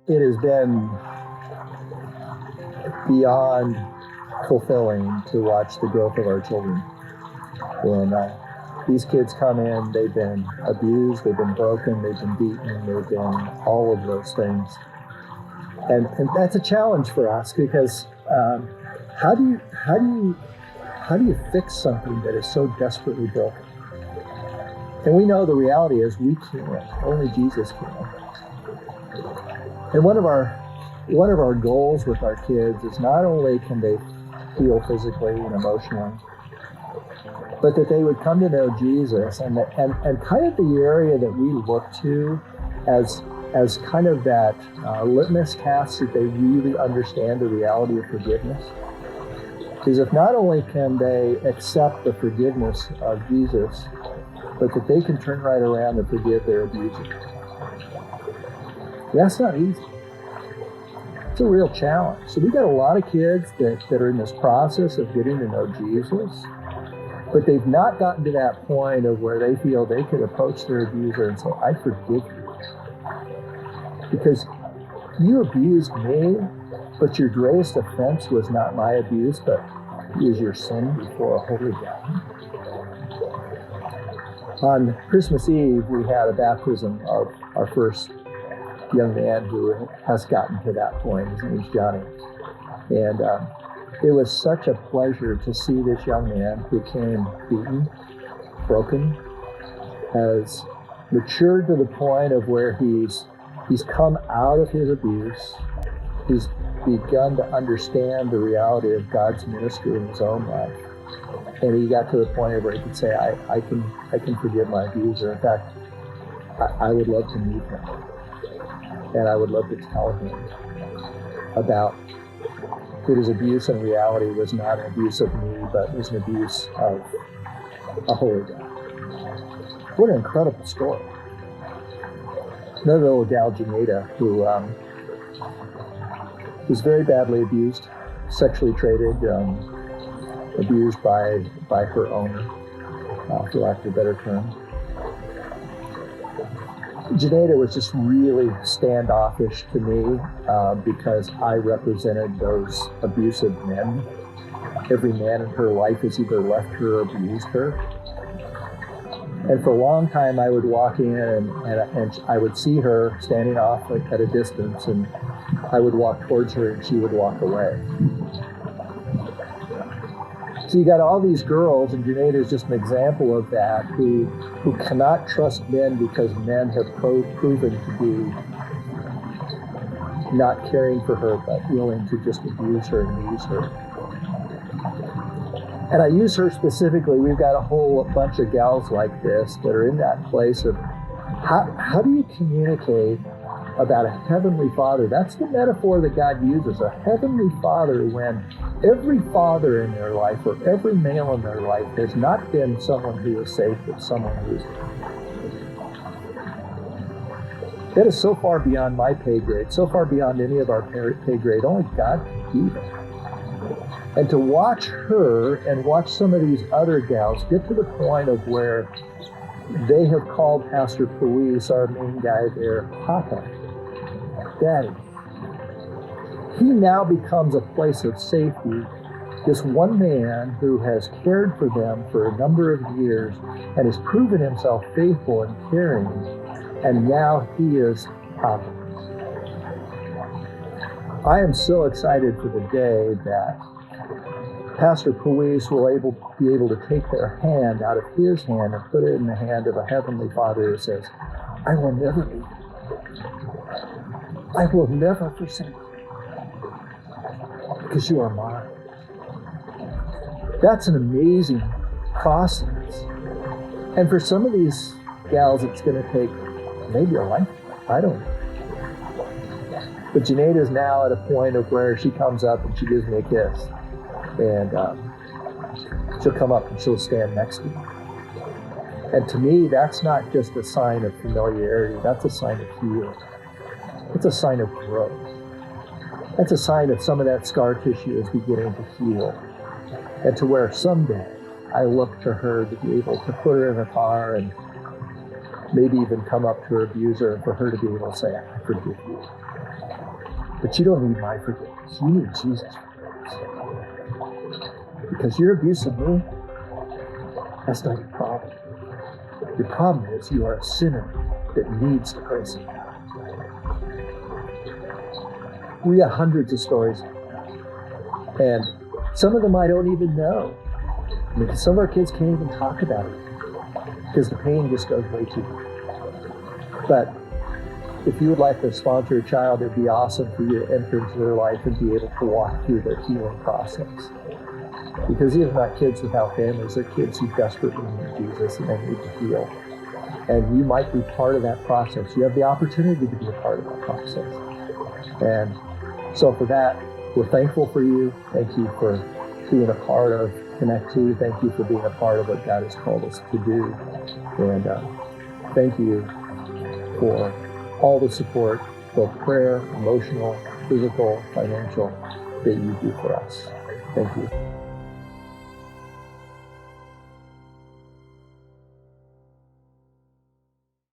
it has been beyond fulfilling to watch the growth of our children. And these kids come in, they've been abused, they've been broken, they've been beaten, they've been all of those things. And that's a challenge for us, because how do you fix something that is so desperately broken? And we know the reality is we can't. Only Jesus can. And one of our goals with our kids is not only can they heal physically and emotionally, but that they would come to know Jesus, and kind of the area that we look to as kind of that litmus test that they really understand the reality of forgiveness is if not only can they accept the forgiveness of Jesus, but that they can turn right around and forgive their abuser. That's not easy. It's a real challenge. So we got a lot of kids that are in this process of getting to know Jesus, but they've not gotten to that point of where they feel they could approach their abuser and say, I forgive you. Because you abused me, but your greatest offense was not my abuse, but is your sin before a holy God. On Christmas Eve, we had a baptism of our first young man who has gotten to that point. His name's Johnny. And it was such a pleasure to see this young man who came beaten, broken, has matured to the point of where he's come out of his abuse. He's begun to understand the reality of God's ministry in his own life. And he got to the point where he could say, I can forgive my abuser. In fact, I would love to meet him. And I would love to tell him about that his abuse in reality was not an abuse of me, but was an abuse of a holy God. What an incredible story. Another little gal, Janeda, who was very badly abused, sexually traded, abused by her owner, for lack of a better term. Janeda was just really standoffish to me because I represented those abusive men. Every man in her life has either left her or abused her. And for a long time, I would walk in and I would see her standing off at a distance, and I would walk towards her and she would walk away. So you got all these girls, and Janeda is just an example of that, who cannot trust men because men have proven to be not caring for her, but willing to just abuse her and use her. And I use her specifically. We've got a whole bunch of gals like this that are in that place of how do you communicate about a heavenly Father? That's the metaphor that God uses, a heavenly Father, when every father in their life or every male in their life has not been someone who is safe, but someone who is. That is so far beyond my pay grade, so far beyond any of our pay grade. Only God can do that. And to watch her and watch some of these other gals get to the point of where they have called Pastor Luis, our main guy there, Papa, Daddy. He now becomes a place of safety. This one man who has cared for them for a number of years and has proven himself faithful and caring, and now he is Papa. I am so excited for the day that Pastor Luis will be able to take their hand out of his hand and put it in the hand of a heavenly Father who says, I will never leave you. I will never forsake you, because you are mine. That's an amazing process. And for some of these gals, it's going to take maybe a lifetime. I don't know. But Janeda is now at a point of where she comes up and she gives me a kiss. And she'll come up and she'll stand next to me. And to me, that's not just a sign of familiarity. That's a sign of healing. It's a sign of growth. That's a sign that some of that scar tissue is beginning to heal. And to where someday I look to her to be able to put her in a car and maybe even come up to her abuser and for her to be able to say, I forgive you. But you don't need my forgiveness. You need Jesus' forgiveness. Because your abuse of me, that's not your problem. Your problem is you are a sinner that needs the grace of God. We have hundreds of stories like that. And some of them I don't even know. I mean, some of our kids can't even talk about it because the pain just goes way too far. But if you would like to sponsor a child, it'd be awesome for you to enter into their life and be able to walk through their healing process. Because these are not kids without families, they're kids who desperately need Jesus and they need to heal. And you might be part of that process. You have the opportunity to be a part of that process. And so for that, we're thankful for you. Thank you for being a part of Connect 2. Thank you for being a part of what God has called us to do. And thank you for all the support, both prayer, emotional, physical, financial, that you do for us. Thank you.